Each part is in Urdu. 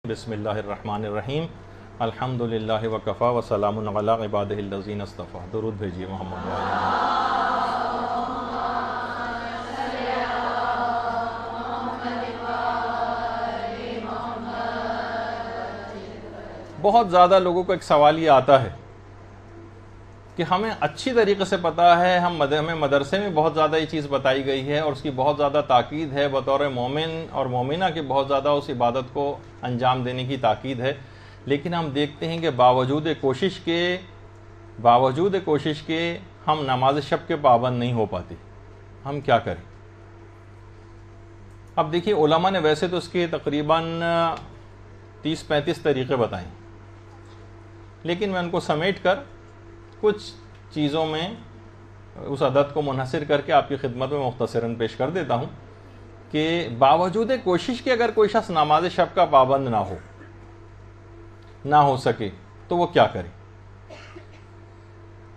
بسم اللہ الرحمن الرحیم الحمدللہ وکفا وسلام علی عبادہ الذین اصطفیٰ. درود بھیجیے محمد وعلیہ. بہت زیادہ لوگوں کو ایک سوال یہ آتا ہے کہ ہمیں اچھی طریقے سے پتہ ہے، ہمیں مدرسے میں بہت زیادہ یہ چیز بتائی گئی ہے اور اس کی بہت زیادہ تاکید ہے، بطور مومن اور مومنہ کی بہت زیادہ اس عبادت کو انجام دینے کی تاکید ہے، لیکن ہم دیکھتے ہیں کہ باوجود کوشش کے ہم نماز شب کے پابند نہیں ہو پاتے. ہم کیا کریں؟ اب دیکھیے، علماء نے ویسے تو اس کے تقریباً 30-35 طریقے بتائیں، لیکن میں ان کو سمیٹ کر کچھ چیزوں میں اس عدد کو منحصر کر کے آپ کی خدمت میں مختصراً پیش کر دیتا ہوں کہ باوجود کوشش کے اگر کوئی شخص نماز شب کا پابند نہ ہو سکے تو وہ کیا کرے.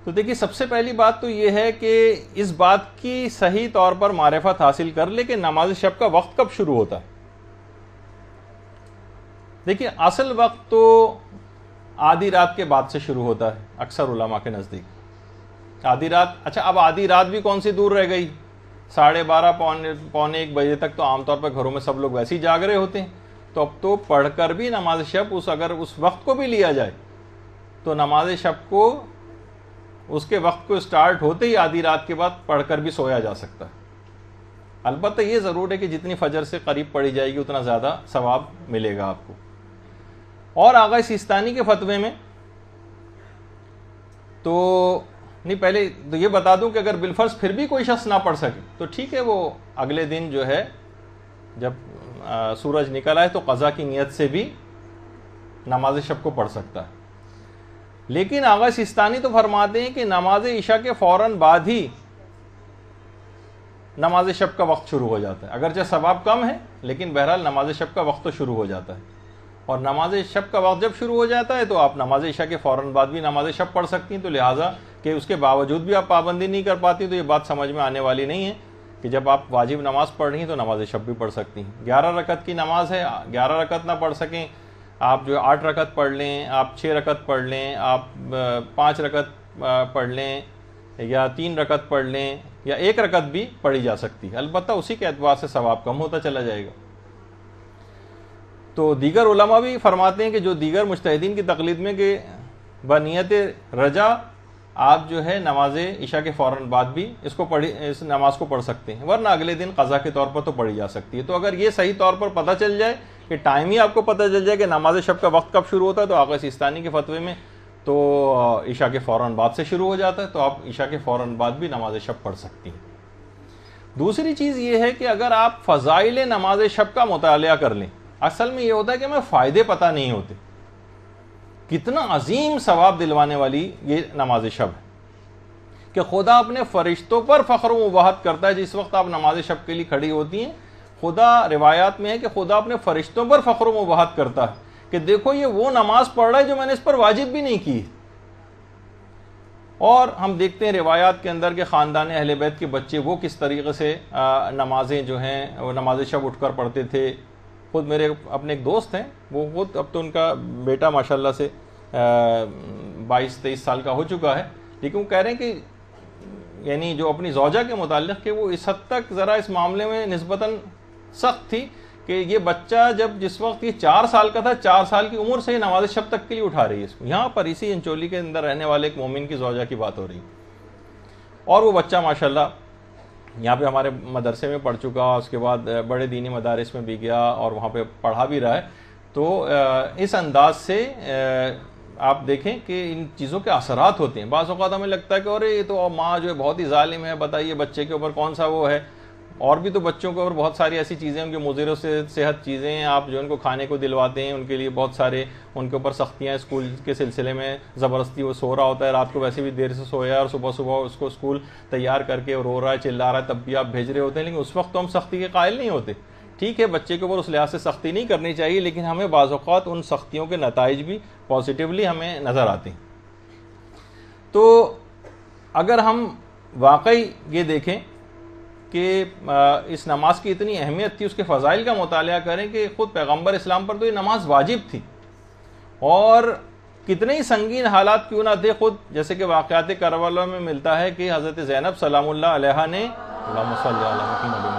تو دیکھیے، سب سے پہلی بات تو یہ ہے کہ اس بات کی صحیح طور پر معرفت حاصل کر لے کہ نماز شب کا وقت کب شروع ہوتا ہے. دیکھیے، اصل وقت تو آدھی رات کے بعد سے شروع ہوتا ہے اکثر علماء کے نزدیک. آدھی رات، اچھا اب آدھی رات بھی کون سی دور رہ گئی، 12:30 پونے 1 بجے تک تو عام طور پر گھروں میں سب لوگ ویسے ہی جاگ رہے ہوتے ہیں. تو اب تو پڑھ کر بھی نماز شب اگر اس وقت کو بھی لیا جائے تو نماز شب کو اس کے وقت کو سٹارٹ ہوتے ہی آدھی رات کے بعد پڑھ کر بھی سویا جا سکتا ہے. البتہ یہ ضرور ہے کہ جتنی فجر سے قریب پڑھی جائے گی اتنا زیادہ ثواب ملے گا آپ کو. اور آغا سیستانی کے فتوے میں تو نہیں، پہلے تو یہ بتا دوں کہ اگر بالفرض پھر بھی کوئی شخص نہ پڑھ سکے تو ٹھیک ہے، وہ اگلے دن جو ہے جب سورج نکل آئے تو قضا کی نیت سے بھی نماز شب کو پڑھ سکتا ہے. لیکن آغا سیستانی تو فرماتے ہیں کہ نماز عشاء کے فوراً بعد ہی نماز شب کا وقت شروع ہو جاتا ہے. اگرچہ ثواب کم ہے لیکن بہرحال نماز شب کا وقت تو شروع ہو جاتا ہے. اور نماز شب کا وقت جب شروع ہو جاتا ہے تو آپ نماز عشاء کے فوراً بعد بھی نماز شب پڑھ سکتی ہیں. تو لہٰذا کہ اس کے باوجود بھی آپ پابندی نہیں کر پاتی تو یہ بات سمجھ میں آنے والی نہیں ہے کہ جب آپ واجب نماز پڑھ رہی ہیں تو نماز شب بھی پڑھ سکتی ہیں. 11 رکعت کی نماز ہے، 11 رکعت نہ پڑھ سکیں آپ جو 8 رکعت پڑھ لیں، آپ 6 رکعت پڑھ لیں، آپ 5 رکعت پڑھ لیں یا 3 رکعت پڑھ لیں یا 1 رکعت بھی پڑھی جا سکتی ہے. البتہ اسی کے اعتبار سے ثواب کم ہوتا چلا جائے گا. تو دیگر علماء بھی فرماتے ہیں کہ جو دیگر مجتہدین کی تقلید میں کہ بنیت رجا آپ جو ہے نماز عشاء کے فوراً بعد بھی اس نماز کو پڑھ سکتے ہیں، ورنہ اگلے دن قضا کے طور پر تو پڑھی جا سکتی ہے. تو اگر یہ صحیح طور پر پتہ چل جائے کہ ٹائم ہی آپ کو پتہ چل جائے کہ نماز شب کا وقت کب شروع ہوتا ہے تو آغا سیستانی کے فتوے میں تو عشاء کے فوراً بعد سے شروع ہو جاتا ہے، تو آپ عشاء کے فوراً بعد بھی نماز شب پڑھ سکتی ہیں. دوسری چیز یہ ہے کہ اگر آپ فضائل نماز شب کا مطالعہ کر لیں، اصل میں یہ ہوتا ہے کہ ہمیں فائدے پتہ نہیں ہوتے. کتنا عظیم ثواب دلوانے والی یہ نماز شب ہے کہ خدا اپنے فرشتوں پر فخر و مباحت کرتا ہے. جس وقت آپ نماز شب کے لیے کھڑی ہوتی ہیں، خدا روایات میں ہے کہ خدا اپنے فرشتوں پر فخر و مباحت کرتا ہے کہ دیکھو یہ وہ نماز پڑھ رہا ہے جو میں نے اس پر واجب بھی نہیں کی. اور ہم دیکھتے ہیں روایات کے اندر کہ خاندان اہل بیت کے بچے وہ کس طریقے سے نمازیں جو ہیں وہ نماز شب اٹھ کر پڑھتے تھے. خود میرے اپنے ایک دوست ہیں، وہ خود اب تو ان کا بیٹا ماشاءاللہ سے 22-23 سال کا ہو چکا ہے، لیکن وہ کہہ رہے ہیں کہ یعنی جو اپنی زوجہ کے متعلق کہ وہ اس حد تک ذرا اس معاملے میں نسبتاً سخت تھی کہ یہ بچہ جس وقت یہ 4 سال کا تھا، 4 سال کی عمر سے نماز شب تک کے لیے اٹھا رہی ہے اس کو. یہاں پر اسی انچولی کے اندر رہنے والے ایک مومن کی زوجہ کی بات ہو رہی، اور وہ بچہ ماشاءاللہ یہاں پہ ہمارے مدرسے میں پڑھ چکا، اس کے بعد بڑے دینی مدارس میں بھی گیا اور وہاں پہ پڑھا بھی رہا ہے. تو اس انداز سے آپ دیکھیں کہ ان چیزوں کے اثرات ہوتے ہیں. بعض اوقات ہمیں لگتا ہے کہ ارے یہ تو ماں جو ہے بہت ہی ظالم ہے، بتائیے بچے کے اوپر کون سا وہ ہے. اور بھی تو بچوں کے اوپر بہت ساری ایسی چیزیں ان کے مضر صحت چیزیں ہیں، آپ جو ان کو کھانے کو دلواتے ہیں، ان کے لیے بہت سارے ان کے اوپر سختیاں اسکول کے سلسلے میں، زبردستی وہ سو رہا ہوتا ہے، رات کو ویسے بھی دیر سے سویا اور صبح اس کو اسکول تیار کر کے رو رہا ہے، چلا رہا ہے، تب بھی آپ بھیج رہے ہوتے ہیں. لیکن اس وقت تو ہم سختی کے قائل نہیں ہوتے. ٹھیک ہے، بچے کے اوپر اس لحاظ سے سختی نہیں کرنی چاہیے، لیکن ہمیں بعض اوقات ان سختیوں کے نتائج بھی پازیٹیولی ہمیں نظر آتے ہیں. تو اگر ہم واقعی یہ دیکھیں کہ اس نماز کی اتنی اہمیت تھی، اس کے فضائل کا مطالعہ کریں کہ خود پیغمبر اسلام پر تو یہ نماز واجب تھی، اور کتنے ہی سنگین حالات کیوں نہ تھے، خود جیسے کہ واقعات کربلا میں ملتا ہے کہ حضرت زینب سلام اللہ علیہا نے اللہم صلی علی محمد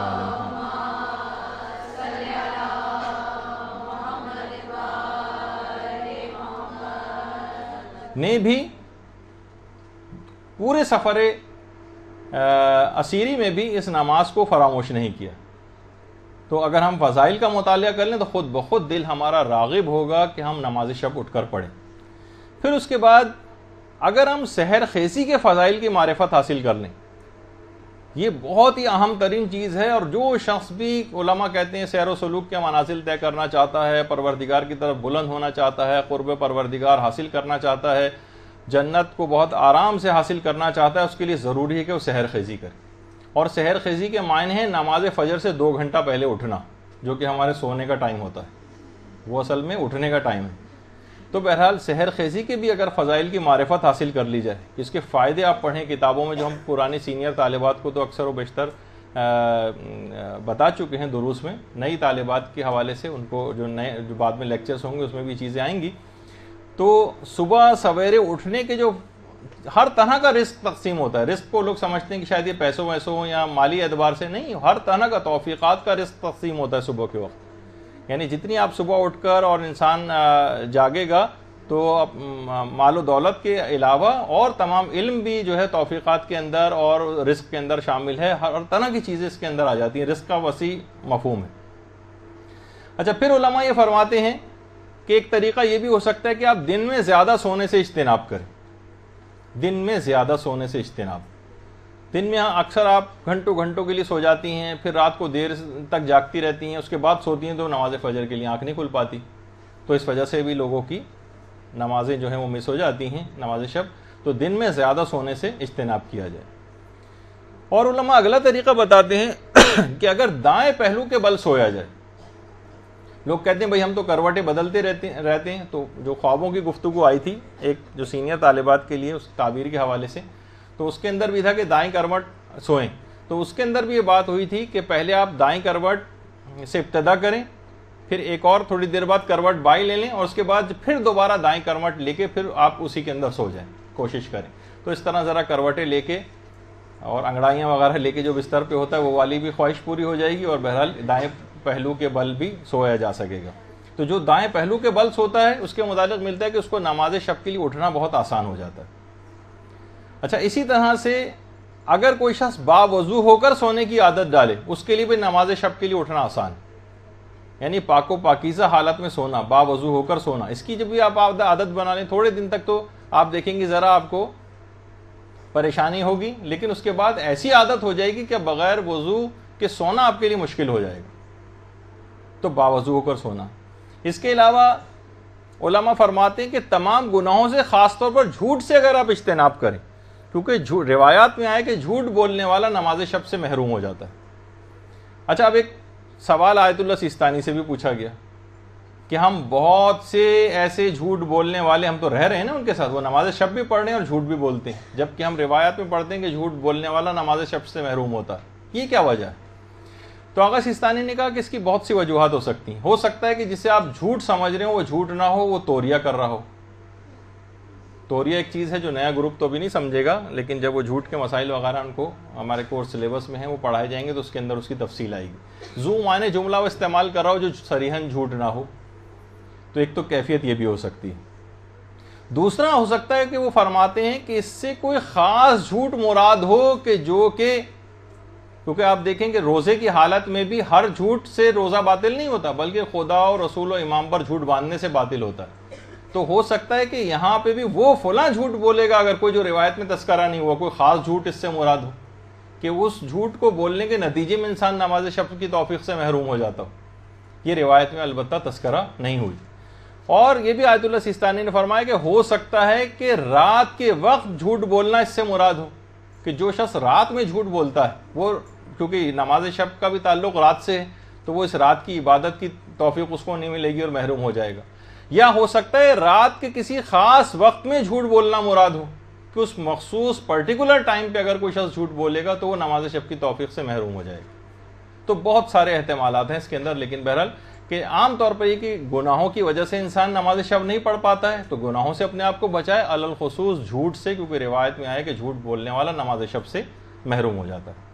نے بھی پورے سفر اسیری میں بھی اس نماز کو فراموش نہیں کیا۔ تو اگر ہم فضائل کا مطالعہ کر لیں تو خود بخود دل ہمارا راغب ہوگا کہ ہم نماز شب اٹھ کر پڑھیں۔ پھر اس کے بعد اگر ہم سحر خیزی کے فضائل کی معرفت حاصل کر لیں، یہ بہت ہی اہم ترین چیز ہے، اور جو شخص بھی علماء کہتے ہیں سیر و سلوک کے منازل طے کرنا چاہتا ہے، پروردگار کی طرف بلند ہونا چاہتا ہے، قرب پروردگار حاصل کرنا چاہتا ہے، جنت کو بہت آرام سے حاصل کرنا چاہتا ہے، اس کے لیے ضروری ہے کہ وہ سحر خیزی کرے۔ اور سحر خیزی کے معنی ہے نماز فجر سے 2 گھنٹہ پہلے اٹھنا، جو کہ ہمارے سونے کا ٹائم ہوتا ہے، وہ اصل میں اٹھنے کا ٹائم ہے۔ تو بہرحال سحر خیزی کے بھی اگر فضائل کی معرفت حاصل کر لی جائے، اس کے فائدے آپ پڑھیں کتابوں میں، جو ہم پرانی سینئر طالبات کو تو اکثر و بیشتر بتا چکے ہیں دروس میں، نئی طالبات کے حوالے سے ان کو جو بعد میں لیکچرز ہوں گے اس میں بھی چیزیں آئیں گی۔ تو صبح سویرے اٹھنے کے جو ہر طرح کا رزق تقسیم ہوتا ہے، رزق کو لوگ سمجھتے ہیں کہ شاید یہ پیسوں ویسوں یا مالی اعتبار سے نہیں، ہر طرح کا توفیقات کا رزق تقسیم ہوتا ہے صبح کے وقت۔ یعنی جتنی آپ صبح اٹھ کر اور انسان جاگے گا تو مال و دولت کے علاوہ اور تمام علم بھی جو ہے توفیقات کے اندر اور رزق کے اندر شامل ہے، ہر طرح کی چیزیں اس کے اندر آ جاتی ہیں، رزق کا وسیع مفہوم ہے۔ اچھا، پھر علماء یہ فرماتے ہیں کہ ایک طریقہ یہ بھی ہو سکتا ہے کہ آپ دن میں زیادہ سونے سے اجتناب کریں، دن میں زیادہ سونے سے اجتناب۔ دن میں اکثر آپ گھنٹوں گھنٹوں کے لیے سو جاتی ہیں، پھر رات کو دیر تک جاگتی رہتی ہیں، اس کے بعد سوتی ہیں تو نماز فجر کے لیے آنکھ نہیں کھل پاتی، تو اس وجہ سے بھی لوگوں کی نمازیں جو ہیں وہ مس ہو جاتی ہیں نماز شب۔ تو دن میں زیادہ سونے سے اجتناب کیا جائے۔ اور علماء اگلا طریقہ بتاتے ہیں کہ اگر دائیں پہلو کے بل سویا جائے، لوگ کہتے ہیں بھئی ہم تو کروٹیں بدلتے رہتے ہیں، تو جو خوابوں کی گفتگو آئی تھی ایک جو سینئر طالبات کے لیے اس تعبیر کے حوالے سے، تو اس کے اندر بھی تھا کہ دائیں کروٹ سوئیں، تو اس کے اندر بھی یہ بات ہوئی تھی کہ پہلے آپ دائیں کروٹ سے ابتدا کریں، پھر ایک اور تھوڑی دیر بعد کروٹ بائیں لے لیں، اور اس کے بعد پھر دوبارہ دائیں کروٹ لے کے پھر آپ اسی کے اندر سو جائیں، کوشش کریں۔ تو اس طرح ذرا کروٹیں لے کے اور انگڑائیاں وغیرہ لے کے جو بستر پہ ہوتا ہے وہ والی بھی خواہش پوری ہو جائے گی، اور بہرحال دائیں پہلو کے بل بھی سویا جا سکے گا۔ تو جو دائیں پہلو کے بل سوتا ہے اس کے متعلق ملتا ہے کہ اس کو نماز شب کے لیے اٹھنا بہت آسان ہو جاتا ہے۔ اچھا، اسی طرح سے اگر کوئی شخص باوضو ہو کر سونے کی عادت ڈالے، اس کے لیے بھی نماز شب کے لیے اٹھنا آسان ہے، یعنی پاک و پاکیزہ حالت میں سونا، باوضو ہو کر سونا، اس کی جب بھی آپ عادت بنا لیں تھوڑے دن تک تو آپ دیکھیں گے ذرا آپ کو پریشانی ہوگی، لیکن اس کے بعد ایسی عادت ہو جائے گی کہ بغیر وضو کے سونا آپ کے لیے مشکل ہو جائے گا۔ تو باوضو ہو کر سونا۔ اس کے علاوہ علماء فرماتے ہیں کہ تمام گناہوں سے، خاص طور پر جھوٹ سے اگر آپ اجتناب کریں، کیونکہ روایات میں آئے کہ جھوٹ بولنے والا نماز شب سے محروم ہو جاتا ہے۔ اچھا، اب ایک سوال آیت اللہ سیستانی سے بھی پوچھا گیا کہ ہم بہت سے ایسے جھوٹ بولنے والے ہم تو رہ رہے ہیں نا ان کے ساتھ، وہ نماز شب بھی پڑھ رہے ہیں اور جھوٹ بھی بولتے ہیں، جبکہ ہم روایات میں پڑھتے ہیں کہ جھوٹ بولنے والا نماز شب سے محروم ہوتا ہے، یہ کیا وجہ ہے؟ تو آغا سیستانی نے کہا کہ اس کی بہت سی وجوہات ہو سکتی ہیں۔ ہو سکتا ہے کہ جسے آپ جھوٹ سمجھ رہے ہو وہ جھوٹ نہ ہو، وہ توریہ کر رہا ہو۔ توریہ ایک چیز ہے جو نیا گروپ تو بھی نہیں سمجھے گا، لیکن جب وہ جھوٹ کے مسائل وغیرہ ان کو ہمارے کورس سلیبس میں ہیں وہ پڑھائے جائیں گے تو اس کے اندر اس کی تفصیل آئے گی۔ ذو معنی جملہ وہ استعمال کر رہا ہو جو صریحاً جھوٹ نہ ہو، تو ایک تو کیفیت یہ بھی ہو سکتی ہے۔ دوسرا ہو سکتا ہے کہ وہ فرماتے ہیں کہ اس سے کوئی خاص جھوٹ مراد ہو کہ جو کہ، کیونکہ آپ دیکھیں کہ روزے کی حالت میں بھی ہر جھوٹ سے روزہ باطل نہیں ہوتا، بلکہ خدا اور رسول و امام پر جھوٹ باندھنے سے باطل ہوتا ہے۔ تو ہو سکتا ہے کہ یہاں پہ بھی وہ فلاں جھوٹ بولے گا، اگر کوئی جو روایت میں تذکرہ نہیں ہوا، کوئی خاص جھوٹ اس سے مراد ہو کہ اس جھوٹ کو بولنے کے نتیجے میں انسان نماز شب کی توفیق سے محروم ہو جاتا ہو، یہ روایت میں البتہ تذکرہ نہیں ہوئی۔ اور یہ بھی آیت اللہ سیستانی نے فرمایا کہ ہو سکتا ہے کہ رات کے وقت جھوٹ بولنا اس سے مراد ہو، کہ جو شخص رات میں جھوٹ بولتا ہے وہ، کیونکہ نماز شب کا بھی تعلق رات سے ہے، تو وہ اس رات کی عبادت کی توفیق اس کو نہیں ملے گی اور محروم ہو جائے گا۔ یا ہو سکتا ہے رات کے کسی خاص وقت میں جھوٹ بولنا مراد ہو، کہ اس مخصوص پرٹیکولر ٹائم پہ اگر کوئی شخص جھوٹ بولے گا تو وہ نماز شب کی توفیق سے محروم ہو جائے گا. تو بہت سارے احتمالات ہیں اس کے اندر، لیکن بہرحال کہ عام طور پر یہ کہ گناہوں کی وجہ سے انسان نماز شب نہیں پڑھ پاتا ہے تو گناہوں سے اپنے آپ کو بچائے، الخصوص جھوٹ سے، کیونکہ روایت میں آیا کہ جھوٹ بولنے والا نماز شب سے محروم ہو جاتا ہے.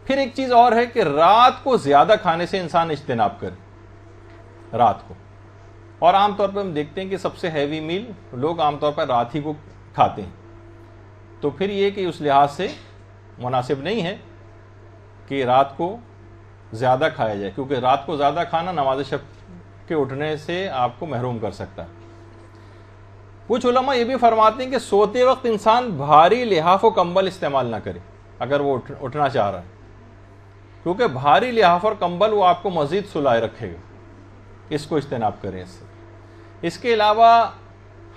پھر ایک چیز اور ہے کہ رات کو زیادہ کھانے سے انسان اجتناب کرے رات کو. اور عام طور پر ہم دیکھتے ہیں کہ سب سے ہیوی میل لوگ عام طور پر رات ہی کو کھاتے ہیں، تو پھر یہ کہ اس لحاظ سے مناسب نہیں ہے کہ رات کو زیادہ کھایا جائے، کیونکہ رات کو زیادہ کھانا نماز شب کے اٹھنے سے آپ کو محروم کر سکتا ہے. کچھ علماء یہ بھی فرماتے ہیں کہ سوتے وقت انسان بھاری لحاف و کمبل استعمال نہ کرے اگر وہ اٹھنا چاہ رہا ہے، کیونکہ بھاری لحاف اور کمبل وہ آپ کو مزید سلائے رکھے گا، اس کو اجتناب کریں اس سے. اس کے علاوہ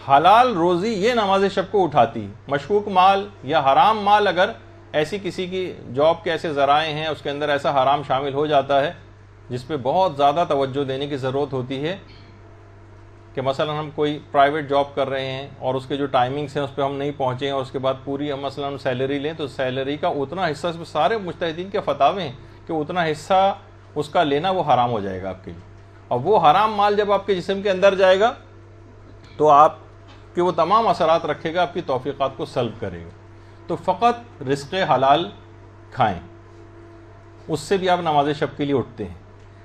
حلال روزی یہ نماز شب کو اٹھاتی. مشکوک مال یا حرام مال اگر ایسی کسی کی جاب کے ایسے ذرائع ہیں اس کے اندر ایسا حرام شامل ہو جاتا ہے جس پہ بہت زیادہ توجہ دینے کی ضرورت ہوتی ہے، کہ مثلا ہم کوئی پرائیویٹ جاب کر رہے ہیں اور اس کے جو ٹائمنگز ہیں اس پہ ہم نہیں پہنچے ہیں اور اس کے بعد پوری ہم مثلا سیلری لیں، تو سیلری کا اتنا حصہ، اس میں سارے مجتہدین کے فتاوے ہیں کہ اتنا حصہ اس کا لینا وہ حرام ہو جائے گا آپ کے لیے. اور وہ حرام مال جب آپ کے جسم کے اندر جائے گا تو آپ کے وہ تمام اثرات رکھے گا، آپ کی توفیقات کو سلب کرے گا. تو فقط رزق حلال کھائیں، اس سے بھی آپ نماز شب کے لیے اٹھتے ہیں.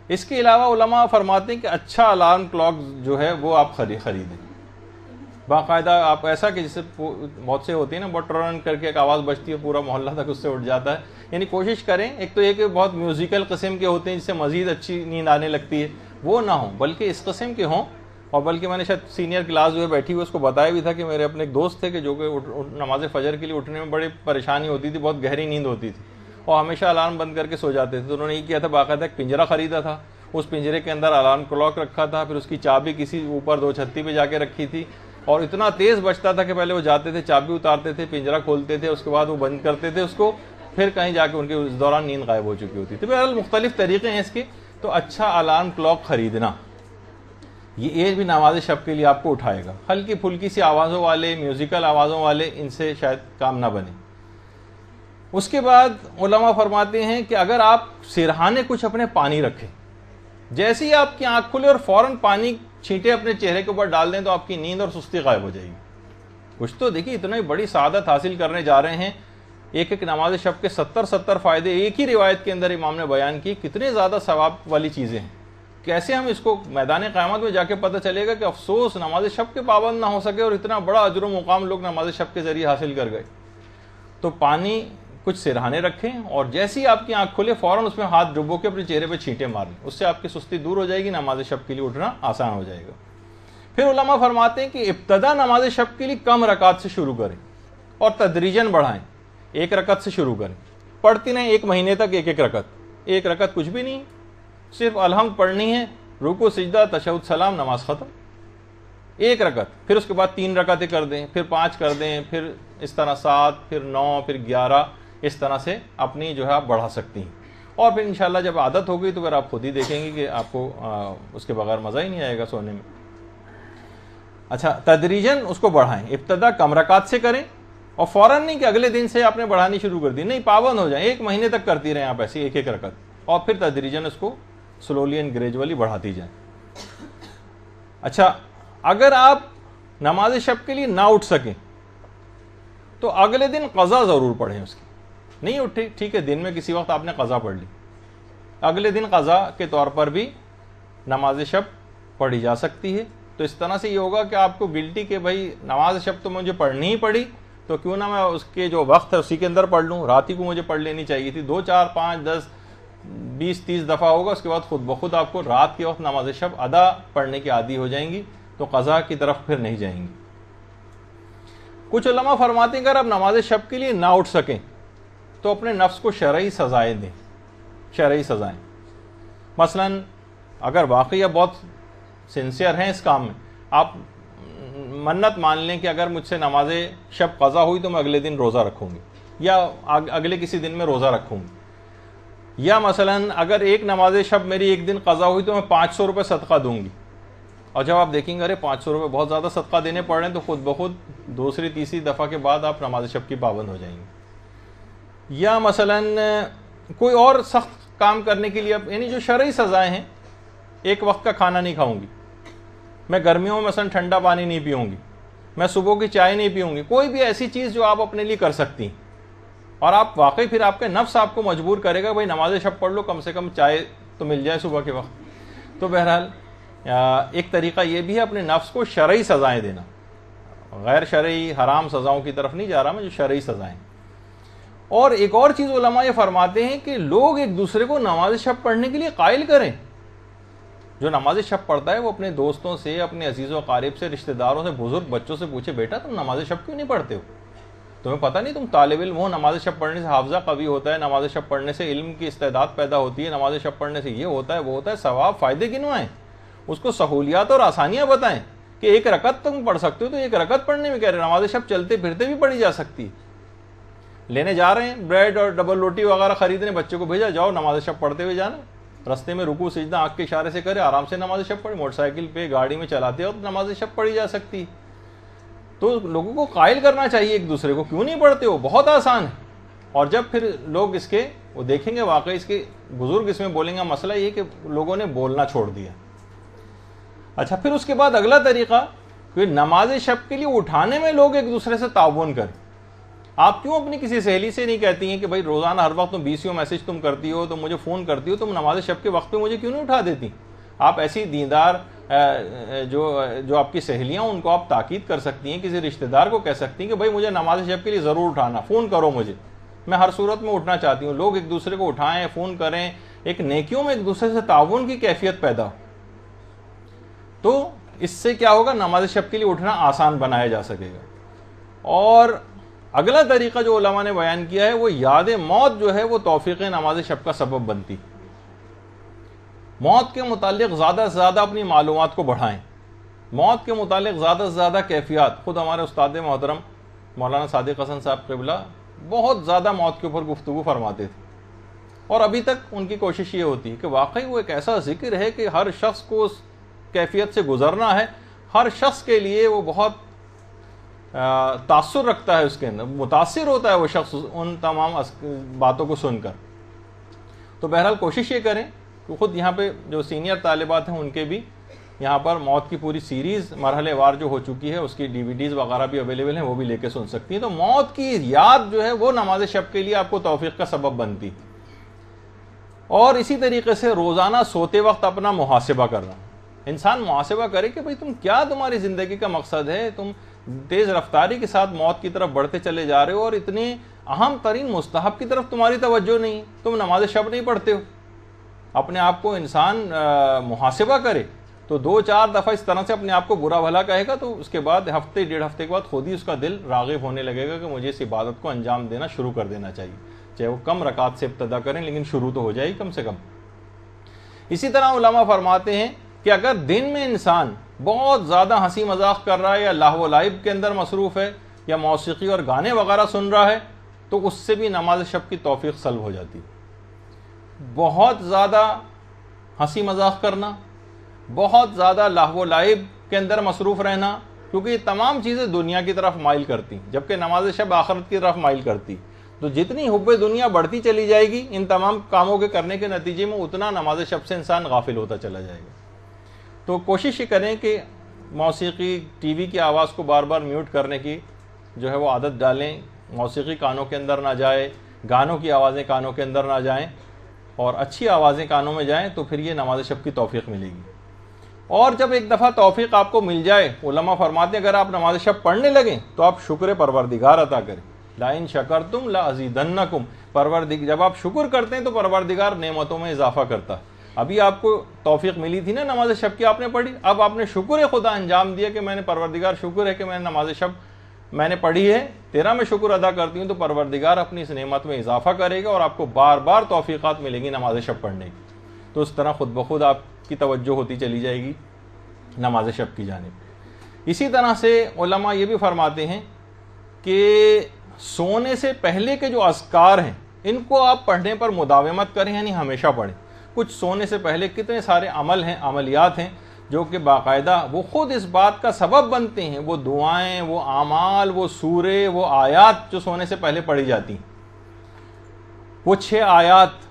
اس کے علاوہ علماء فرماتے ہیں کہ اچھا الارم کلاک جو ہے وہ آپ خریدیں باقاعدہ. آپ ایسا کہ جسے بہت سے ہوتی ہے نا بٹرن کر کے ایک آواز بجتی ہے پورا محلہ تک اس سے اٹھ جاتا ہے، یعنی کوشش کریں. ایک تو یہ کہ بہت میوزیکل قسم کے ہوتے ہیں جس سے مزید اچھی نیند آنے لگتی ہے، وہ نہ ہوں، بلکہ اس قسم کے ہوں. اور بلکہ میں نے شاید سینئر کلاس جو ہے بیٹھی ہوئی اس کو بتایا بھی تھا کہ میرے اپنے ایک دوست تھے کہ جو کہ نماز فجر کے لیے اٹھنے میں بڑی پریشانی ہوتی تھی، بہت گہری نیند ہوتی تھی اور ہمیشہ الارم بند کر کے سو جاتے تھے. تو انہوں نے یہ کیا تھا، باقاعدہ ایک پنجرا خریدا تھا، اس پنجرے کے اندر الارم کلاک رکھا تھا، پھر اس کی چابی کسی اوپر 2 چھتی پہ جا کے رکھی تھی اور اتنا تیز بجتا تھا کہ پہلے وہ جاتے تھے چابی اتارتے تھے، پنجرا کھولتے تھے، اس کے بعد وہ بند کرتے تھے اس کو، پھر کہیں جا کے ان کے اس دوران نیند غائب ہو چکی ہوتی تھی. بہرحال مختلف طریقے ہیں اس کے. تو اچھا الارم کلاک خریدنا یہ بھی نماز شب کے لیے آپ کو اٹھائے گا. ہلکی پھلکی سی آوازوں والے، میوزیکل آوازوں والے، ان سے شاید کام نہ بنے. اس کے بعد علماء فرماتے ہیں کہ اگر آپ سرہانے کچھ اپنے پانی رکھیں، جیسے ہی آپ کی آنکھ کھلے اور فوراً پانی چھینٹے اپنے چہرے کے اوپر ڈال دیں تو آپ کی نیند اور سستی غائب ہو جائے گی. کچھ تو دیکھیے اتنا ہی بڑی سعادت حاصل کرنے جا رہے ہیں. ایک نماز شب کے 70 فائدے ایک ہی روایت کے اندر امام نے بیان کی. کتنے زیادہ ثواب والی چیزیں ہیں، کیسے ہم اس کو میدان قیامت میں جا کے پتہ چلے گا کہ افسوس نماز شب کے پابند نہ ہو سکے اور اتنا بڑا اجر و مقام لوگ نماز شب کے ذریعے حاصل کر گئے. تو پانی کچھ سرہانے رکھیں اور جیسے ہی آپ کی آنکھ کھلے فوراً اس میں ہاتھ ڈبو کے اپنے چہرے پہ چھینٹے مار لیں، اس سے آپ کی سستی دور ہو جائے گی، نماز شب کے لیے اٹھنا آسان ہو جائے گا. پھر علماء فرماتے ہیں کہ ابتدا نماز شب کے لیے کم رکعت سے شروع کریں اور تدریجاً بڑھائیں. 1 رکعت سے شروع کریں، پڑھتی نہیں 1 مہینے تک 1 رکعت. 1 رکعت کچھ بھی نہیں، صرف الحمد پڑھنی ہے، رکوع سجدہ تشہد سلام، نماز ختم. 1 رکعت. پھر اس کے بعد 3 رکعتیں کر دیں، پھر 5 کر دیں، پھر اس طرح 7، پھر 9، پھر 11، اس طرح سے اپنی جو ہے آپ بڑھا سکتی ہیں. اور پھر انشاءاللہ جب عادت ہوگی تو پھر آپ خود ہی دیکھیں گے کہ آپ کو اس کے بغیر مزہ ہی نہیں آئے گا سونے میں. اچھا، تدریجاً اس کو بڑھائیں. ابتدا کم رکعت سے کریں اور فوراً نہیں کہ اگلے دن سے آپ نے بڑھانی شروع کر دی، نہیں، پابند ہو جائیں. 1 مہینے تک کرتی رہیں آپ ایسی 1 رکعت اور پھر تدریجاً اس کو سلولی اینڈ گریجولی بڑھاتی جائیں. اچھا، اگر آپ نماز شب کے لیے نہ اٹھ سکیں تو اگلے دن قضا ضرور پڑھیں. اس کی نہیں اٹھے ٹھیک ہے، دن میں کسی وقت آپ نے قضا پڑھ لی، اگلے دن قضا کے طور پر بھی نماز شب پڑھی جا سکتی ہے. تو اس طرح سے یہ ہوگا کہ آپ کو گلٹی کہ بھائی نماز شب تو مجھے پڑھنی ہی پڑی، تو کیوں نہ میں اس کے جو وقت ہے اسی کے اندر پڑھ لوں. رات ہی کو مجھے پڑھ لینی چاہیے تھی. 2، 4، 5، 10، 20، 30 دفعہ ہوگا، اس کے بعد خود بخود آپ کو رات کے وقت نماز شب ادا پڑھنے کی عادی ہو جائیں گی، تو قضا کی طرف پھر نہیں جائیں گی. کچھ علماء فرماتے ہیں کہ اگر آپ نماز شب کے لیے نہ اٹھ سکیں تو اپنے نفس کو شرعی سزائیں دیں. شرعی سزائیں مثلا اگر واقعی آپ بہت سنسیئر ہیں اس کام میں، آپ منت مان لیں کہ اگر مجھ سے نماز شب قضا ہوئی تو میں اگلے دن روزہ رکھوں گی یا اگلے کسی دن میں روزہ رکھوں گی. یا مثلا اگر ایک نماز شب میری ایک دن قضا ہوئی تو میں 500 روپے صدقہ دوں گی. اور جب آپ دیکھیں گے ارے 500 روپے بہت زیادہ صدقہ دینے پڑ رہے ہیں تو خود بخود دوسری تیسری دفعہ کے بعد آپ نماز شب کی پابند ہو جائیں گے. یا مثلاً کوئی اور سخت کام کرنے کے لیے یعنی جو شرعی سزائیں ہیں، ایک وقت کا کھانا نہیں کھاؤں گی، میں گرمیوں میں مثلاً ٹھنڈا پانی نہیں پیوں گی، میں صبح کی چائے نہیں پیوں گی، کوئی بھی ایسی چیز جو آپ اپنے لیے کر سکتی ہیں اور آپ واقعی پھر آپ کے نفس آپ کو مجبور کرے گا بھائی نماز شب پڑھ لو، کم سے کم چائے تو مل جائے صبح کے وقت. تو بہرحال ایک طریقہ یہ بھی ہے اپنے نفس کو شرعی سزائیں دینا، غیر شرعی حرام سزاؤں کی طرف نہیں جا رہا میں، جو شرعی سزائیں. اور ایک اور چیز علماء یہ فرماتے ہیں کہ لوگ ایک دوسرے کو نماز شب پڑھنے کے لیے قائل کریں. جو نماز شب پڑھتا ہے وہ اپنے دوستوں سے، اپنے عزیز و اقارب سے، رشتہ داروں سے، بزرگ بچوں سے پوچھے بیٹا تم نماز شب کیوں نہیں پڑھتے ہو؟ تمہیں پتہ نہیں تم طالب علم ہو، نماز شب پڑھنے سے حافظہ قوی ہوتا ہے، نماز شب پڑھنے سے علم کی استعداد پیدا ہوتی ہے، نماز شب پڑھنے سے یہ ہوتا ہے وہ ہوتا ہے، ثواب فائدے گنوائیں، اس کو سہولیات اور آسانیاں بتائیں کہ ایک رکعت تم پڑھ سکتے ہو تو ایک رکعت پڑھنے میں کہہ رہے نماز شب چلتے پھرتے بھی پڑھی جا سکتی. لینے جا رہے ہیں بریڈ اور ڈبل روٹی وغیرہ خریدنے، بچے کو بھیجا جاؤ نماز شب پڑھتے ہوئے جانا، رستے میں رکوع سجدہ آنکھ کے اشارے سے کرے، آرام سے نماز شب پڑھے، موٹر سائیکل پہ گاڑی میں چلاتے وقت نماز شب پڑھی جا سکتی. تو لوگوں کو قائل کرنا چاہیے ایک دوسرے کو، کیوں نہیں پڑھتے ہو، بہت آسان ہے. اور جب پھر لوگ اس کے وہ دیکھیں گے واقعی اس کے بزرگ اس میں بولیں گے مسئلہ یہ کہ لوگوں نے بولنا چھوڑ دیا. اچھا پھر اس کے بعد اگلا طریقہ کہ نماز شب کے لیے اٹھانے میں لوگ ایک دوسرے سے تعاون کریں. آپ کیوں اپنی کسی سہیلی سے نہیں کہتی ہیں کہ بھائی روزانہ ہر وقت تم 20 میسج تم کرتی ہو، تم مجھے فون کرتی ہو، تم نماز شب کے وقت پہ مجھے کیوں نہیں اٹھا دیتی؟ آپ ایسی دیندار جو آپ کی سہیلیاں ان کو آپ تاکید کر سکتی ہیں، کسی رشتہ دار کو کہہ سکتی ہیں کہ بھائی مجھے نماز شب کے لیے ضرور اٹھانا، فون کرو مجھے، میں ہر صورت میں اٹھنا چاہتی ہوں. لوگ ایک دوسرے کو اٹھائیں، فون کریں، ایک نیکیوں میں ایک دوسرے سے تعاون کی کیفیت پیدا ہو. تو اس سے کیا ہوگا، نماز شب کے لیے اٹھنا آسان بنایا جا سکے گا. اور اگلا طریقہ جو علماء نے بیان کیا ہے وہ یاد موت جو ہے وہ توفیق نماز شب کا سبب بنتی. موت کے متعلق زیادہ سے زیادہ اپنی معلومات کو بڑھائیں، موت کے متعلق زیادہ سے زیادہ کیفیات. خود ہمارے استاد محترم مولانا صادق حسن صاحب قبلہ بہت زیادہ موت کے اوپر گفتگو فرماتے تھے، اور ابھی تک ان کی کوشش یہ ہوتی ہے کہ واقعی وہ ایک ایسا ذکر ہے کہ ہر شخص کو اس کیفیت سے گزرنا ہے، ہر شخص کے لیے وہ بہت تاثر رکھتا ہے، اس کے اندر متاثر ہوتا ہے وہ شخص ان تمام باتوں کو سن کر. تو بہرحال کوشش یہ کریں کہ خود یہاں پہ جو سینئر طالبات ہیں ان کے بھی یہاں پر موت کی پوری سیریز مرحلے وار جو ہو چکی ہے اس کی DVDs وغیرہ بھی اویلیبل ہیں، وہ بھی لے کے سن سکتی ہیں. تو موت کی یاد جو ہے وہ نماز شب کے لیے آپ کو توفیق کا سبب بنتی. اور اسی طریقے سے روزانہ سوتے وقت اپنا محاسبہ کرنا، انسان محاسبہ کرے کہ بھئی تمہاری زندگی کا مقصد ہے، تم تیز رفتاری کے ساتھ موت کی طرف بڑھتے چلے جا رہے ہو اور اتنے اہم ترین مستحب کی طرف تمہاری توجہ نہیں، تم نماز شب نہیں پڑھتے ہو. اپنے آپ کو انسان محاسبہ کرے تو 2-4 دفعہ اس طرح سے اپنے آپ کو برا بھلا کہے گا، تو اس کے بعد ہفتے 1.5 ہفتے کے بعد خود ہی اس کا دل راغب ہونے لگے گا کہ مجھے اس عبادت کو انجام دینا شروع کر دینا چاہیے، چاہے وہ کم رکعت سے ابتدا کریں لیکن شروع تو ہو جائے گی کم سے کم. اسی طرح علماء فرماتے ہیں کہ اگر دن میں انسان بہت زیادہ ہنسی مذاق کر رہا ہے یا لہو و لعب کے اندر مصروف ہے یا موسیقی اور گانے وغیرہ سن رہا ہے تو اس سے بھی نماز شب کی توفیق سلب ہو جاتی. بہت زیادہ ہنسی مذاق کرنا، بہت زیادہ لہو و لعب کے اندر مصروف رہنا، کیونکہ یہ تمام چیزیں دنیا کی طرف مائل کرتی جبکہ نماز شب آخرت کی طرف مائل کرتی. تو جتنی حب دنیا بڑھتی چلی جائے گی ان تمام کاموں کے کرنے کے نتیجے میں اتنا نماز شب سے انسان غافل ہوتا چلا جائے گا. تو کوشش یہ کریں کہ موسیقی ٹی وی کی آواز کو بار بار میوٹ کرنے کی جو ہے وہ عادت ڈالیں، موسیقی کانوں کے اندر نہ جائے، گانوں کی آوازیں کانوں کے اندر نہ جائیں اور اچھی آوازیں کانوں میں جائیں، تو پھر یہ نماز شب کی توفیق ملے گی. اور جب ایک دفعہ توفیق آپ کو مل جائے، علماء فرماتے ہیں اگر آپ نماز شب پڑھنے لگیں تو آپ شکر پروردگار عطا کریں. لَإِن شَكَرْتُمْ لَأَزِيدَنَّكُمْ، جب آپ شکر کرتے ہیں تو پروردگار نعمتوں میں اضافہ کرتا. ابھی آپ کو توفیق ملی تھی نا نماز شب کی، آپ نے پڑھی، اب آپ نے شکر خدا انجام دیا کہ میں نے پروردگار شکر ہے کہ میں نے نماز شب میں نے پڑھی ہے، تیرا میں شکر ادا کرتی ہوں، تو پروردگار اپنی اس نعمت میں اضافہ کرے گا اور آپ کو بار بار توفیقات ملیں گی نماز شب پڑھنے کی. تو اس طرح خود بخود آپ کی توجہ ہوتی چلی جائے گی نماز شب کی جانب. اسی طرح سے علماء یہ بھی فرماتے ہیں کہ سونے سے پہلے کے جو اذکار ہیں ان کو آپ پڑھنے پر مداومت کریں، یعنی ہمیشہ پڑھیں. کچھ سونے سے پہلے کتنے سارے عمل ہیں، عملیات ہیں جو کہ باقاعدہ وہ خود اس بات کا سبب بنتے ہیں، وہ دعائیں، وہ اعمال، وہ سورے، وہ آیات جو سونے سے پہلے پڑھی جاتی ہیں، وہ 6 آیات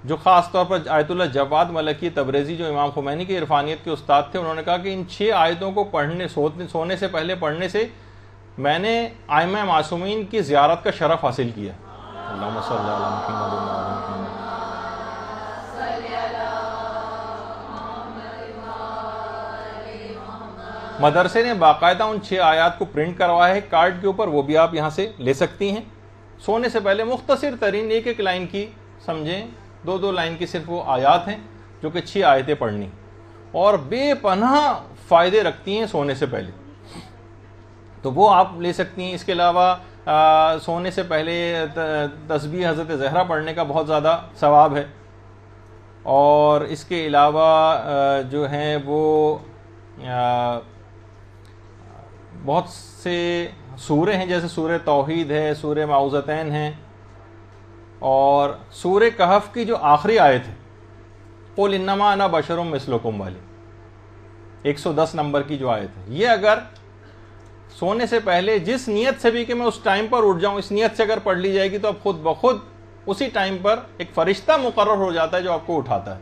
جو خاص طور پر آیت اللہ جواد ملکی تبریزی جو امام خمینی کے عرفانیت کے استاد تھے، انہوں نے کہا کہ ان 6 آیتوں کو سونے سے پہلے پڑھنے سے میں نے ائمہ معصومین کی زیارت کا شرف حاصل کیا۔ اللہم صلی علی محمد و علی محمد۔ مدرسے نے باقاعدہ ان 6 آیات کو پرنٹ کروایا ہے کارڈ کے اوپر، وہ بھی آپ یہاں سے لے سکتی ہیں۔ سونے سے پہلے مختصر ترین 1 لائن کی سمجھیں، 2 لائن کی صرف وہ آیات ہیں جو کہ 6 آیتیں پڑھنی، اور بے پناہ فائدے رکھتی ہیں سونے سے پہلے، تو وہ آپ لے سکتی ہیں۔ اس کے علاوہ سونے سے پہلے تسبیح حضرت زہرا پڑھنے کا بہت زیادہ ثواب ہے، اور اس کے علاوہ جو ہیں وہ بہت سے سورے ہیں، جیسے سورہ توحید ہے، سورہ معوذتین ہیں، اور سورہ کہف کی جو آخری آیت ہے قل انما انا بشر مثلکم والی 110 نمبر کی جو آیت ہے، یہ اگر سونے سے پہلے جس نیت سے بھی کہ میں اس ٹائم پر اٹھ جاؤں، اس نیت سے اگر پڑھ لی جائے گی تو اب خود بخود اسی ٹائم پر ایک فرشتہ مقرر ہو جاتا ہے جو آپ کو اٹھاتا ہے۔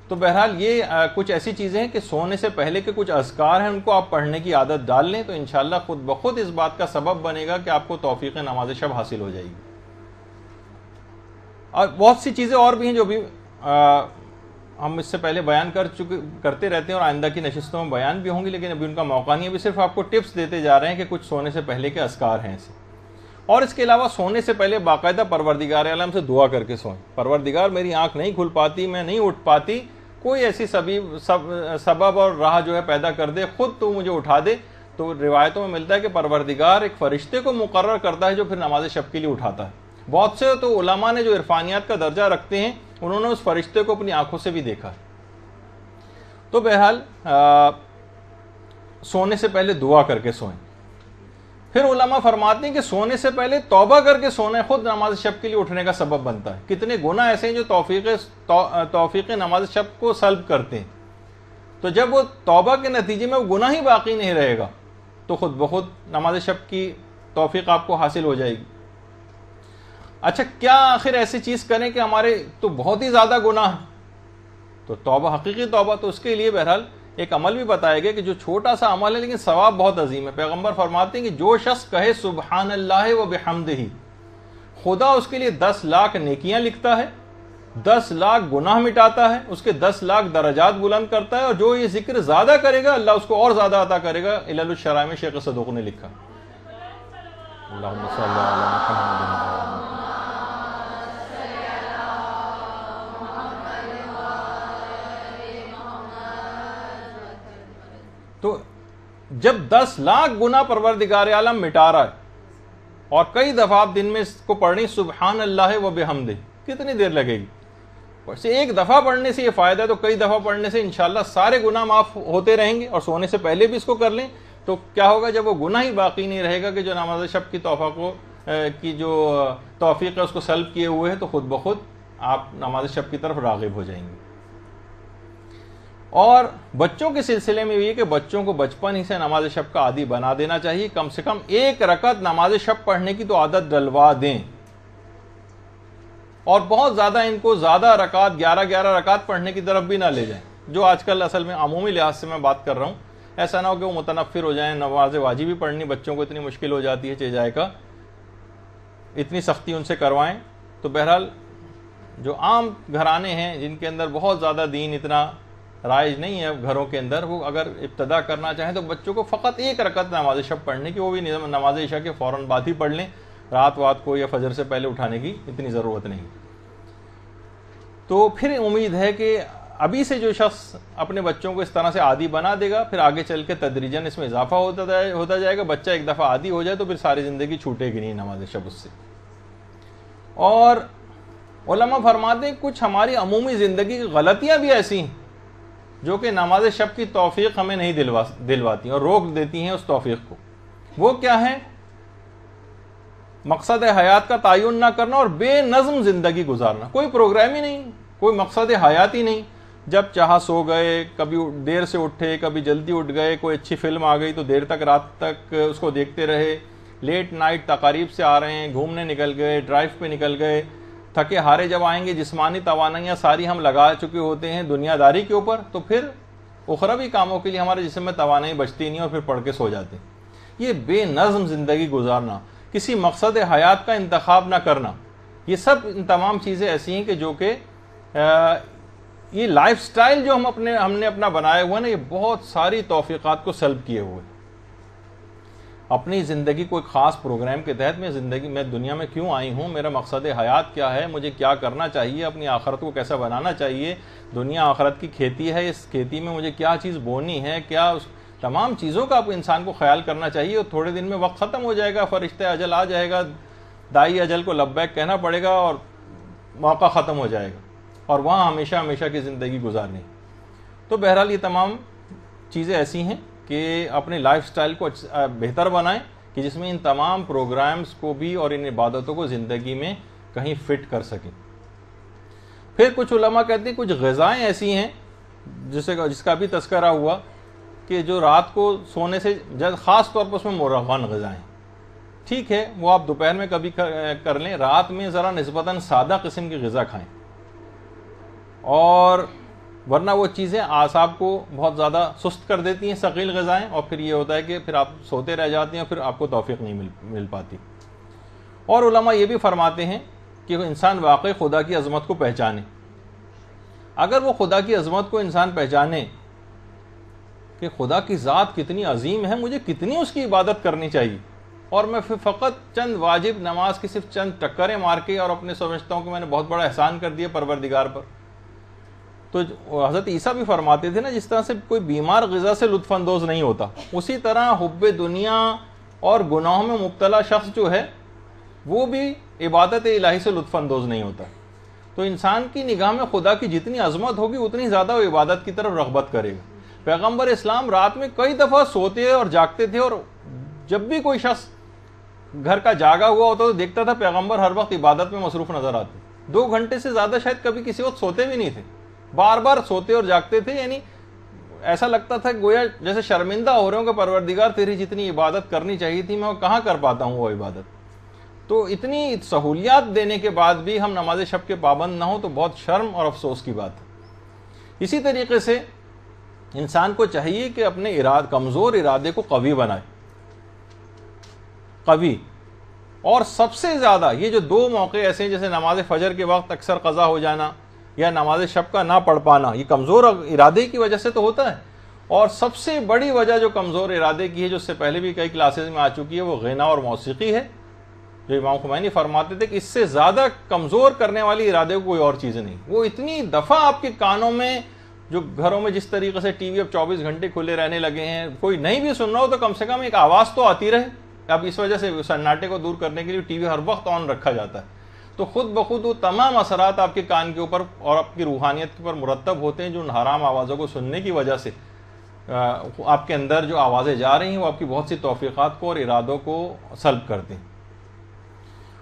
تو بہرحال یہ کچھ ایسی چیزیں ہیں کہ سونے سے پہلے کے کچھ اذکار ہیں، ان کو آپ پڑھنے کی عادت ڈال لیں تو انشاءاللہ خود بخود اس بات کا سبب بنے گا کہ آپ کو توفیق نماز شب حاصل ہو جائے گی۔ اور بہت سی چیزیں اور بھی ہیں جو بھی ہم اس سے پہلے بیان کرتے رہتے ہیں اور آئندہ کی نشستوں میں بیان بھی ہوں گی، لیکن ابھی ان کا موقع نہیں ہے، ابھی صرف آپ کو ٹپس دیتے جا رہے ہیں کہ کچھ سونے سے پہلے کے اذکار ہیں ایسے۔ اور اس کے علاوہ سونے سے پہلے باقاعدہ پروردگار عالم سے دعا کر کے سوئیں، پروردگار میری آنکھ نہیں کھل پاتی، میں نہیں اٹھ پاتی، کوئی ایسی سبب اور راہ جو ہے پیدا کر دے، خود تو مجھے اٹھا دے۔ تو روایتوں میں ملتا ہے کہ پروردگار ایک فرشتے کو مقرر کرتا ہے جو پھر نماز شب کے لیے اٹھاتا ہے۔ بہت سے تو علماء نے جو عرفانیات کا درجہ رکھتے ہیں انہوں نے اس فرشتے کو اپنی آنکھوں سے بھی دیکھا۔ تو بہرحال سونے سے پہلے دعا کر کے سوئیں۔ پھر علماء فرماتے ہیں کہ سونے سے پہلے توبہ کر کے سونا خود نماز شب کے لیے اٹھنے کا سبب بنتا ہے۔ کتنے گناہ ایسے ہیں جو توفیق نماز شب کو سلب کرتے ہیں، تو جب وہ توبہ کے نتیجے میں وہ گناہ ہی باقی نہیں رہے گا تو خود بخود نماز شب کی توفیق آپ کو حاصل ہو جائے گی۔ اچھا، کیا آخر ایسی چیز کریں کہ ہمارے تو بہت ہی زیادہ گناہ ہیں؟ تو توبہ، حقیقی توبہ، تو اس کے لیے بہرحال ایک عمل بھی بتایا گیا کہ جو چھوٹا سا عمل ہے لیکن ثواب بہت عظیم ہے۔ پیغمبر فرماتے ہیں کہ جو شخص کہے سبحان اللہ و بحمدہ، خدا اس کے لیے 10 لاکھ نیکیاں لکھتا ہے، 10 لاکھ گناہ مٹاتا ہے، اس کے 10 لاکھ درجات بلند کرتا ہے، اور جو یہ ذکر زیادہ کرے گا اللہ اس کو اور زیادہ عطا کرے گا۔ علل الشرائع میں شیخ صدوق نے لکھا۔ اللہم صلی علی محمد۔ تو جب 10 لاکھ گناہ پروردگار عالم مٹا رہا ہے اور کئی دفعہ آپ دن میں اس کو پڑھنی سبحان اللہ و بحمدہ، کتنی دیر لگے گی؟ ویسے ایک دفعہ پڑھنے سے یہ فائدہ ہے، تو کئی دفعہ پڑھنے سے انشاءاللہ سارے گناہ معاف ہوتے رہیں گے، اور سونے سے پہلے بھی اس کو کر لیں تو کیا ہوگا؟ جب وہ گناہ ہی باقی نہیں رہے گا کہ جو نماز شب کی جو توفیق ہے اس کو سلب کیے ہوئے ہے، تو خود بخود آپ نماز شب کی طرف راغب ہو جائیں گے۔ اور بچوں کے سلسلے میں یہ کہ بچوں کو بچپن ہی سے نماز شب کا عادی بنا دینا چاہیے، کم سے کم 1 رکعت نماز شب پڑھنے کی تو عادت ڈلوا دیں، اور بہت زیادہ ان کو زیادہ رکعت 11 رکعت پڑھنے کی طرف بھی نہ لے جائیں، جو آج کل اصل میں عمومی لحاظ سے میں بات کر رہا ہوں۔ ایسا نہ ہو کہ وہ متنفر ہو جائیں، نماز واجبی پڑھنی بچوں کو اتنی مشکل ہو جاتی ہے چہ جائے کا، اتنی سختی ان سے کروائیں۔ تو بہرحال جو عام گھرانے ہیں جن کے اندر بہت زیادہ دین اتنا رائج نہیں ہے گھروں کے اندر، وہ اگر ابتدا کرنا چاہیں تو بچوں کو فقط 1 رکعت نماز شب پڑھنے کی، وہ بھی نماز عشاء کے فوراً بعد ہی پڑھ لیں، رات کو یا فجر سے پہلے اٹھانے کی اتنی ضرورت نہیں۔ تو پھر امید ہے کہ ابھی سے جو شخص اپنے بچوں کو اس طرح سے عادی بنا دے گا، پھر آگے چل کے تدریجاً اس میں اضافہ ہوتا جائے گا۔ بچہ ایک دفعہ عادی ہو جائے تو پھر ساری زندگی چھوٹے گی نہیں نماز شب اس سے۔ اور علماء فرماتے ہیں کچھ ہماری عمومی زندگی کی غلطیاں بھی ایسی ہیں جو کہ نماز شب کی توفیق ہمیں نہیں دلواتی اور روک دیتی ہیں اس توفیق کو۔ وہ کیا ہے؟ مقصد حیات کا تعین نہ کرنا اور بے نظم زندگی گزارنا، کوئی پروگرام ہی نہیں، کوئی مقصد حیات ہی نہیں، جب چاہا سو گئے، کبھی دیر سے اٹھے، کبھی جلدی اٹھ گئے، کوئی اچھی فلم آ گئی تو دیر تک رات تک اس کو دیکھتے رہے، لیٹ نائٹ تقاریب سے آ رہے ہیں، گھومنے نکل گئے، ڈرائیو پہ نکل گئے، تھکے ہارے جب آئیں گے جسمانی توانائیاں ساری ہم لگا چکے ہوتے ہیں دنیا داری کے اوپر، تو پھر اخروی کاموں کے لیے ہمارے جسم میں توانائی بچتی نہیں اور پھر پڑھ کے سو جاتے ہیں۔ یہ بے نظم زندگی گزارنا، کسی مقصد حیات کا انتخاب نہ کرنا، یہ سب ان تمام چیزیں ایسی ہیں کہ جو کہ یہ لائف سٹائل جو ہم نے اپنا بنایا ہوا نا، یہ بہت ساری توفیقات کو سلب کیے ہوئے۔ اپنی زندگی کو ایک خاص پروگرام کے تحت میں دنیا میں کیوں آئی ہوں، میرا مقصد حیات کیا ہے، مجھے کیا کرنا چاہیے، اپنی آخرت کو کیسا بنانا چاہیے، دنیا آخرت کی کھیتی ہے، اس کھیتی میں مجھے کیا چیز بونی ہے، کیا تمام چیزوں کا انسان کو خیال کرنا چاہیے۔ اور تھوڑے دن میں وقت ختم ہو جائے گا، فرشتہ اجل آ جائے گا، دائی اجل کو لبیک کہنا پڑے گا اور موقع ختم ہو جائے گا، اور وہاں ہمیشہ ہمیشہ کی زندگی گزارنی۔ تو بہرحال یہ تمام چیزیں ایسی ہیں کہ اپنی لائف سٹائل کو بہتر بنائیں کہ جس میں ان تمام پروگرامز کو بھی اور ان عبادتوں کو زندگی میں کہیں فٹ کر سکیں۔ پھر کچھ علماء کہتے ہیں کچھ غذائیں ایسی ہیں جس کا بھی تذکرہ ہوا کہ جو رات کو سونے سے خاص طور پر اس میں مرغن غذائیں، ٹھیک ہے وہ آپ دوپہر میں کبھی کر لیں، رات میں ذرا نسبتاً سادہ قسم کی غذا کھائیں، اور ورنہ وہ چیزیں اعصاب کو بہت زیادہ سست کر دیتی ہیں ثقیل غذائیں، اور پھر یہ ہوتا ہے کہ پھر آپ سوتے رہ جاتے ہیں اور پھر آپ کو توفیق نہیں مل پاتی۔ اور علماء یہ بھی فرماتے ہیں کہ انسان واقعی خدا کی عظمت کو پہچانے۔ اگر وہ خدا کی عظمت کو انسان پہچانے کہ خدا کی ذات کتنی عظیم ہے، مجھے کتنی اس کی عبادت کرنی چاہیے، اور میں پھر فقط چند واجب نماز کی صرف چند ٹکریں مار کے اور اپنے سمجھتا ہوں کہ میں نے بہت بڑا احسان کر دیا پروردگار پر۔ تو حضرت عیسیٰ بھی فرماتے تھے نا، جس طرح سے کوئی بیمار غذا سے لطف اندوز نہیں ہوتا، اسی طرح حب دنیا اور گناہوں میں مبتلا شخص جو ہے وہ بھی عبادت الہی سے لطف اندوز نہیں ہوتا۔ تو انسان کی نگاہ میں خدا کی جتنی عظمت ہوگی اتنی زیادہ وہ عبادت کی طرف رغبت کرے گا۔ پیغمبر اسلام رات میں کئی دفعہ سوتے اور جاگتے تھے، اور جب بھی کوئی شخص گھر کا جاگا ہوا ہوتا تو دیکھتا تھا پیغمبر ہر وقت عبادت میں مصروف نظر آتے، 2 گھنٹے سے زیادہ شاید کبھی کسی وقت سوتے بھی نہیں تھے، بار بار سوتے اور جاگتے تھے، یعنی ایسا لگتا تھا گویا جیسے شرمندہ ہو رہے ہوں کہ پروردگار تیری جتنی عبادت کرنی چاہیے تھی میں وہ کہاں کر پاتا ہوں وہ عبادت۔ تو اتنی سہولیات دینے کے بعد بھی ہم نماز شب کے پابند نہ ہوں تو بہت شرم اور افسوس کی بات ہے۔ اسی طریقے سے انسان کو چاہیے کہ اپنے کمزور ارادے کو قوی بنائے، قوی۔ اور سب سے زیادہ یہ جو 2 موقع ایسے ہیں جیسے نماز فجر کے وقت اکثر قضا ہو جانا یا نماز شب کا نہ پڑھ پانا، یہ کمزور ارادے کی وجہ سے تو ہوتا ہے، اور سب سے بڑی وجہ جو کمزور ارادے کی ہے، جو اس سے پہلے بھی کئی کلاسز میں آ چکی ہے، وہ غنا اور موسیقی ہے۔ جو امام خمینی فرماتے تھے کہ اس سے زیادہ کمزور کرنے والی ارادے کو کوئی اور چیز نہیں۔ وہ اتنی دفعہ آپ کے کانوں میں، جو گھروں میں جس طریقے سے ٹی وی اب 24 گھنٹے کھلے رہنے لگے ہیں، کوئی نہیں بھی سن رہا ہو تو کم سے کم ایک آواز تو آتی رہے۔ اب اس وجہ سے سناٹے کو دور کرنے کے لیے ٹی وی ہر وقت آن رکھا جاتا ہے، تو خود بخود وہ تمام اثرات آپ کے کان کے اوپر اور آپ کی روحانیت کے اوپر مرتب ہوتے ہیں، جو ان حرام آوازوں کو سننے کی وجہ سے آپ کے اندر جو آوازیں جا رہی ہیں وہ آپ کی بہت سی توفیقات کو اور ارادوں کو سلب کرتے ہیں۔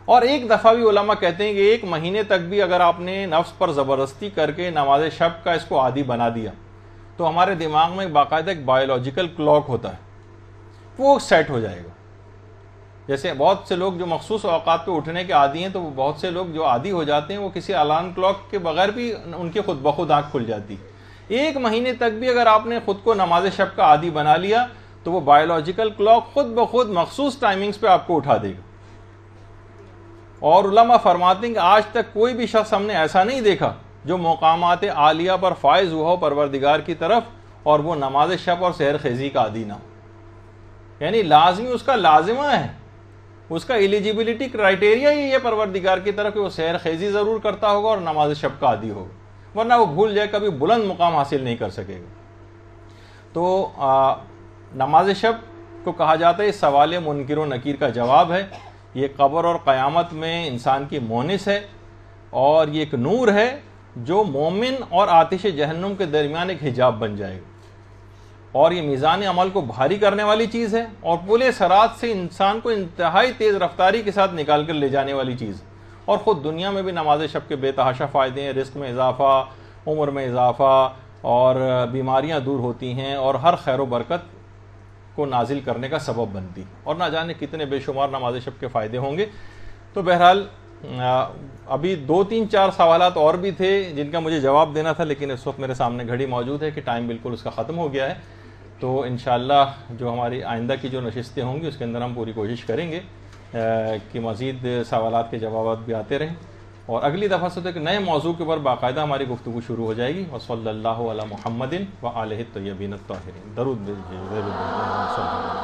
اور ایک دفعہ بھی علماء کہتے ہیں کہ 1 مہینے تک بھی اگر آپ نے نفس پر زبردستی کر کے نماز شب کا اس کو عادی بنا دیا تو ہمارے دماغ میں باقاعدہ ایک بایولوجیکل کلاک ہوتا ہے، وہ سیٹ ہو جائے گا۔ جیسے بہت سے لوگ جو مخصوص اوقات پہ اٹھنے کے عادی ہیں، تو وہ بہت سے لوگ جو عادی ہو جاتے ہیں وہ کسی الارم کلاک کے بغیر بھی ان کی خود بخود آنکھ کھل جاتی۔ 1 مہینے تک بھی اگر آپ نے خود کو نماز شب کا عادی بنا لیا تو وہ بایولوجیکل کلاک خود بخود مخصوص ٹائمنگز پہ آپ کو اٹھا دے گا۔ اور علماء فرماتے ہیں کہ آج تک کوئی بھی شخص ہم نے ایسا نہیں دیکھا جو مقامات عالیہ پر فائز ہوا ہو پروردگار کی طرف اور وہ نماز شب اور سحر خیزی کا عادی نہ ہو۔ یعنی لازمی اس کا لازمہ ہے، اس کا ایلیجیبلٹی کرائٹیریا ہی ہے پروردگار کی طرف کہ وہ سحر خیزی ضرور کرتا ہوگا اور نماز شب کا عادی ہوگا، ورنہ وہ بھول جائے کبھی بلند مقام حاصل نہیں کر سکے گا۔ تو نماز شب کو کہا جاتا ہے سوال منکر و نکیر کا جواب ہے، یہ قبر اور قیامت میں انسان کی مونس ہے، اور یہ ایک نور ہے جو مومن اور آتش جہنم کے درمیان ایک حجاب بن جائے گا، اور یہ میزان عمل کو بھاری کرنے والی چیز ہے، اور پل صراط سے انسان کو انتہائی تیز رفتاری کے ساتھ نکال کر لے جانے والی چیز، اور خود دنیا میں بھی نماز شب کے بے تحاشا فائدے ہیں، رزق میں اضافہ، عمر میں اضافہ اور بیماریاں دور ہوتی ہیں اور ہر خیر و برکت کو نازل کرنے کا سبب بنتی، اور نہ جانے کتنے بے شمار نماز شب کے فائدے ہوں گے۔ تو بہرحال ابھی 2-3-4 سوالات اور بھی تھے جن کا مجھے جواب دینا تھا، لیکن اس وقت میرے سامنے گھڑی موجود ہے کہ ٹائم بالکل اس کا ختم ہو گیا ہے۔ تو انشاءاللہ جو ہماری آئندہ کی جو نشستیں ہوں گی اس کے اندر ہم پوری کوشش کریں گے کہ مزید سوالات کے جوابات بھی آتے رہیں، اور اگلی دفعہ سے تو ایک نئے موضوع کے اوپر باقاعدہ ہماری گفتگو شروع ہو جائے گی۔ وصلی اللہ علی محمد وآلہ الطیبین الطاہرین۔ درود بھیجیے۔